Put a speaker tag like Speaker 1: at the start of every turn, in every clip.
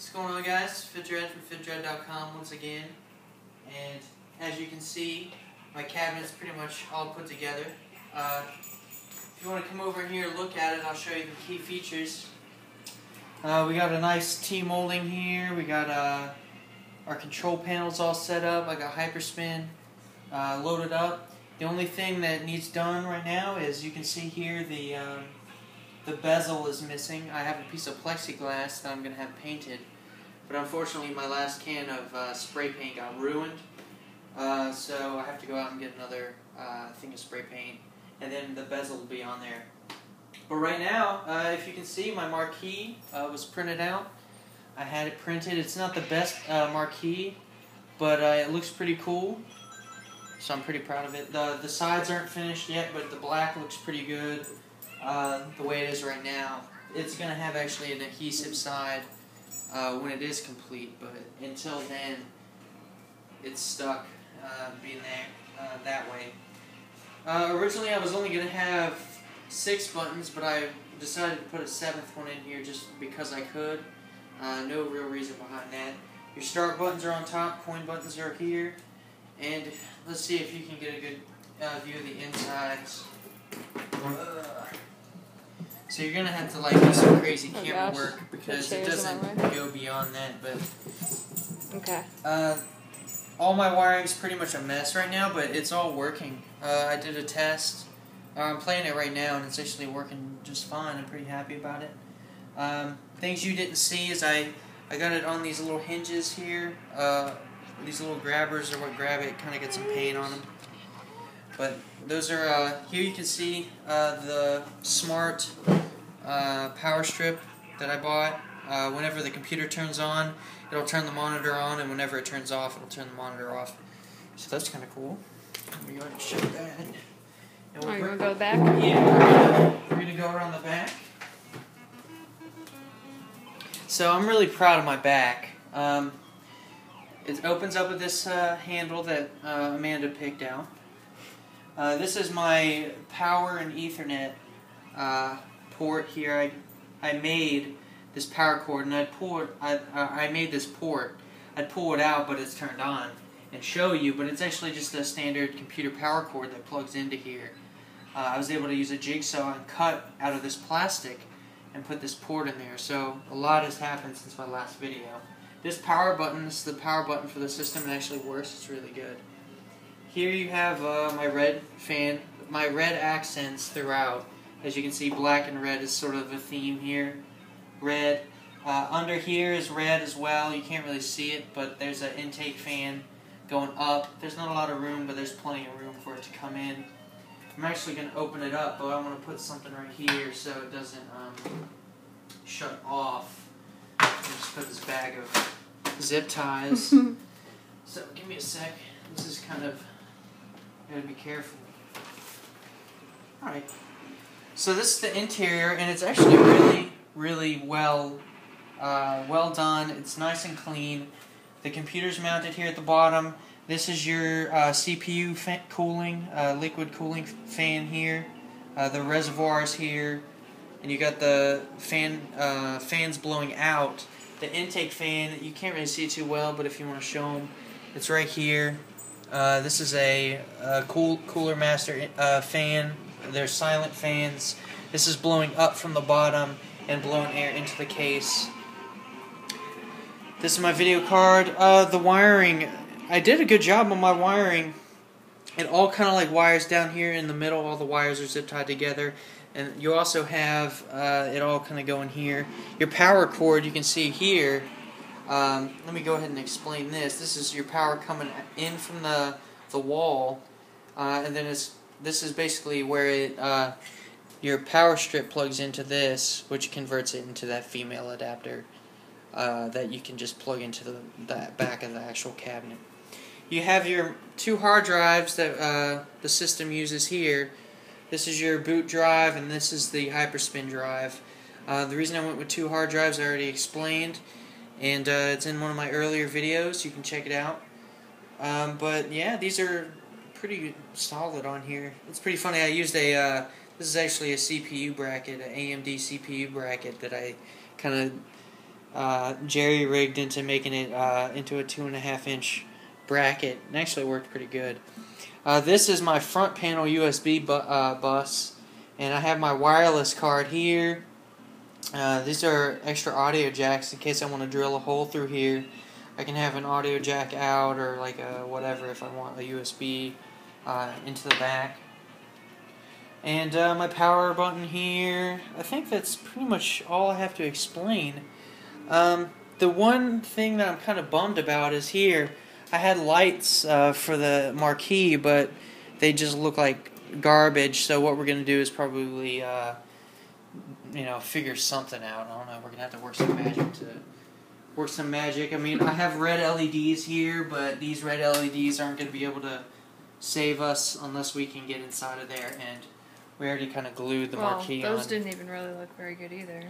Speaker 1: What's going on, guys? FitDread from FitDread.com once again, and as you can see, my cabinet's pretty much all put together. If you want to come over here and look at it, I'll show you the key features. We got a nice T-molding here. We got our control panels all set up. I got Hyperspin loaded up. The only thing that needs done right now is, you can see here, the bezel is missing. I have a piece of plexiglass that I'm going to have painted, but unfortunately my last can of spray paint got ruined, so I have to go out and get another thing of spray paint, and then the bezel will be on there. But right now, if you can see, my marquee was printed out. I had it printed. It's not the best marquee, but it looks pretty cool, so I'm pretty proud of it. The sides aren't finished yet, but the black looks pretty good. The way it is right now. It's going to have actually an adhesive side when it is complete, but until then it's stuck being there that way. Originally I was only going to have 6 buttons, but I decided to put a 7th one in here just because I could. No real reason behind that. Your start buttons are on top, coin buttons are here, and let's see if you can get a good view of the insides. So you're going to have to do some crazy camera work because it doesn't go beyond that, but
Speaker 2: okay.
Speaker 1: All my wiring's pretty much a mess right now, but it's all working. I did a test. I'm playing it right now and it's actually working just fine. I'm pretty happy about it. Things you didn't see is I got it on these little hinges here. These little grabbers are what grab it, kind of get some paint on them. But those are, here you can see the smart power strip that I bought. Whenever the computer turns on, it'll turn the monitor on, and whenever it turns off, it'll turn the monitor off. So that's kind of cool. Let me go ahead and show that. And
Speaker 2: Are you going to go back?
Speaker 1: Yeah, we're going to go around the back. So I'm really proud of my back. It opens up with this handle that Amanda picked out. This is my power and Ethernet port here. I made this power cord, and I made this port. I'd pull it out, but it's turned on, and show you, but it's actually just a standard computer power cord that plugs into here. I was able to use a jigsaw and cut out of this plastic and put this port in there, so a lot has happened since my last video. This power button, this is the power button for the system. It actually works. It's really good. Here you have my red fan, my red accents throughout. As you can see, black and red is sort of a theme here. Red. Under here is red as well. You can't really see it, but there's an intake fan going up. There's not a lot of room, but there's plenty of room for it to come in. I'm actually going to open it up, but I want to put something right here so it doesn't shut off. Just put this bag of zip ties. So give me a sec. This is kind of... gotta be careful. Alright. So this is the interior, and it's actually really well done. It's nice and clean. The computer's mounted here at the bottom. This is your CPU cooling, liquid cooling fan here. The reservoir's here. And you got the fans blowing out. The intake fan, you can't really see it too well, but if you want to show them, it's right here. This is a Cooler Master fan. They're silent fans. This is blowing up from the bottom and blowing air into the case. This is my video card. The wiring, I did a good job on my wiring. It all kind of wires down here in the middle. All the wires are zip tied together. And you also have it all kind of going here. Your power cord, you can see here. Let me go ahead and explain this. This is your power coming in from the wall, and then this is basically where your power strip plugs into this, which converts it into that female adapter that you can just plug into the back of the actual cabinet. You have your 2 hard drives that the system uses here. This is your boot drive, and this is the Hyperspin drive. The reason I went with 2 hard drives I already explained. And it's in one of my earlier videos. You can check it out. But yeah, these are pretty solid on here. It's pretty funny. I used a this is actually a CPU bracket, an AMD CPU bracket that I kind of jerry-rigged into making it into a 2.5-inch bracket. It actually worked pretty good. This is my front panel USB bus, and I have my wireless card here. These are extra audio jacks in case I want to drill a hole through here. I can have an audio jack out, or like a whatever if I want a USB into the back. And my power button here. I think that's pretty much all I have to explain. The one thing that I'm kind of bummed about is here. I had lights for the marquee, but they just look like garbage. So what we're going to do is probably, figure something out. I don't know. We're going to have to work some magic. I mean, I have red LEDs here, but these red LEDs aren't going to be able to save us unless we can get inside of there. And we already kind of glued the marquee on.
Speaker 2: Those didn't even really look very good either.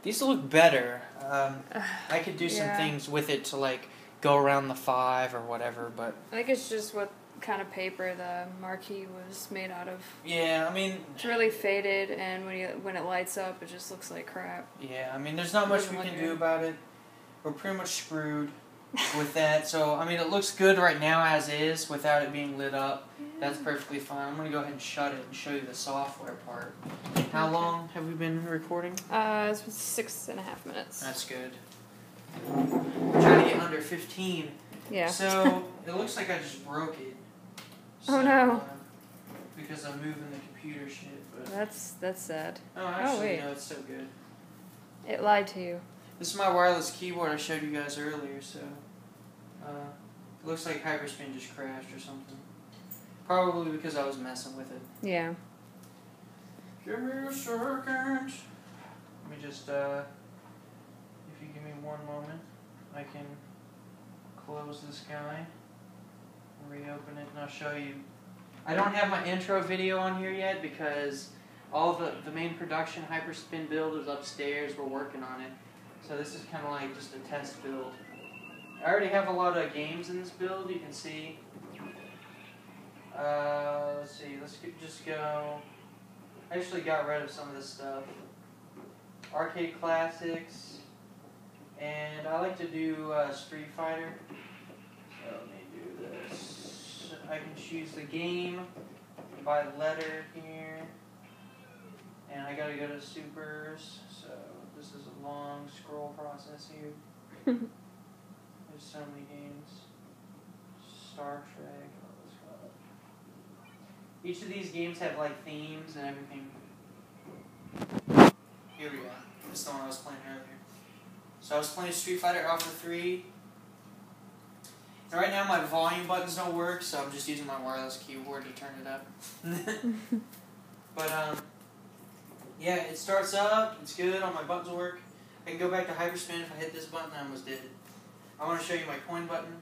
Speaker 1: These look better. I could do some things with it to like go around the 5 or whatever, but
Speaker 2: I think it's just what kind of paper the marquee was made out of.
Speaker 1: Yeah, I mean,
Speaker 2: it's really faded, and when it lights up, it just looks like crap.
Speaker 1: Yeah, I mean, there's not much we can do about it. We're pretty much screwed with that. So, I mean, it looks good right now as is without it being lit up. That's perfectly fine. I'm going to go ahead and shut it and show you the software part. How long have we been recording?
Speaker 2: It's been 6.5 minutes.
Speaker 1: That's good. We're trying to get under 15.
Speaker 2: Yeah.
Speaker 1: So, it looks like I just broke it. So,
Speaker 2: oh no.
Speaker 1: Because I'm moving the computer shit. But
Speaker 2: that's sad.
Speaker 1: Oh, actually,
Speaker 2: wait.
Speaker 1: no, it's so good.
Speaker 2: It lied to you.
Speaker 1: This is my wireless keyboard I showed you guys earlier, so it looks like Hyperspin just crashed or something. Probably because I was messing with it.
Speaker 2: Yeah.
Speaker 1: Give me a second. Let me just, if you give me one moment, I can close this guy, reopen it, and I'll show you. I don't have my intro video on here yet because all the main production Hyperspin build is upstairs. We're working on it. So this is kind of like just a test build. I already have a lot of games in this build, you can see. Let's see, just go. I actually got rid of some of this stuff. Arcade classics. And I like to do Street Fighter. So let me do this. I can choose the game by letter here. And I gotta go to supers, so this is a long scroll process here. There's so many games. Star Trek, all this stuff. Each of these games have like themes and everything. Here we go. This is the one I was playing earlier. So I was playing Street Fighter Alpha 3. And right now my volume buttons don't work, so I'm just using my wireless keyboard to turn it up. But yeah, it starts up, it's good, all my buttons work. I can go back to Hyperspin. If I hit this button, I almost did it. I want to show you my coin button.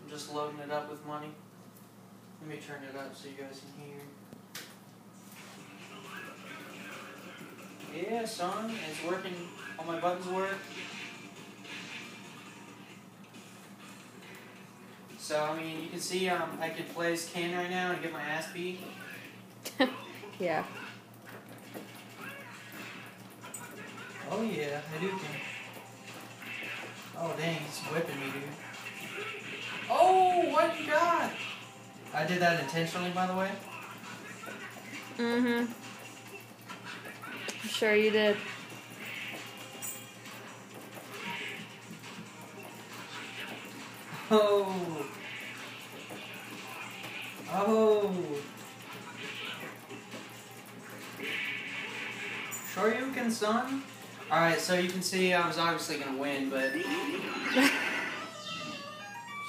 Speaker 1: I'm just loading it up with money. Let me turn it up so you guys can hear. Yeah, son, it's working. All my buttons work. So, I mean, you can see I can play as Ken right now and get my ass beat.
Speaker 2: Yeah.
Speaker 1: Oh yeah, I do can. Oh dang, he's whipping me, dude. Oh, what you got? I did that intentionally, by the way.
Speaker 2: Mm-hmm. I'm sure you did.
Speaker 1: Oh. Oh. Shoryuken, son. Alright, so you can see I was obviously going to win, but for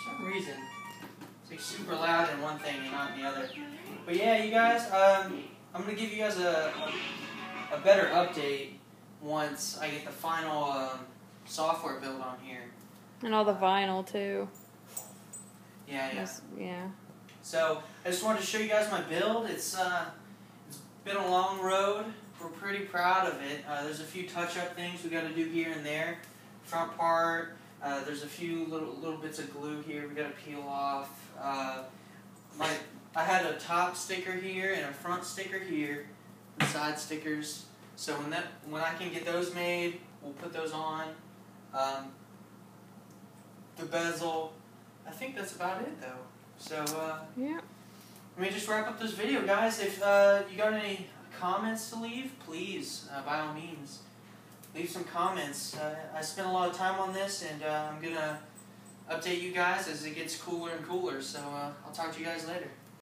Speaker 1: some reason, it's like super loud in one thing and not in the other. But yeah, you guys, I'm going to give you guys a better update once I get the final software build on here.
Speaker 2: And all the vinyl, too.
Speaker 1: Yeah.
Speaker 2: Yeah.
Speaker 1: So, I just wanted to show you guys my build. It's been a long road. We're pretty proud of it. There's a few touch-up things we got to do here and there. Front part, there's a few little bits of glue here we got to peel off. I had a top sticker here and a front sticker here, and side stickers. So when I can get those made, we'll put those on. The bezel. I think that's about it, though. So,
Speaker 2: yeah.
Speaker 1: Let me just wrap up this video, guys. If you got any comments to leave, please, by all means, leave some comments. I spent a lot of time on this, and I'm going to update you guys as it gets cooler and cooler. So I'll talk to you guys later.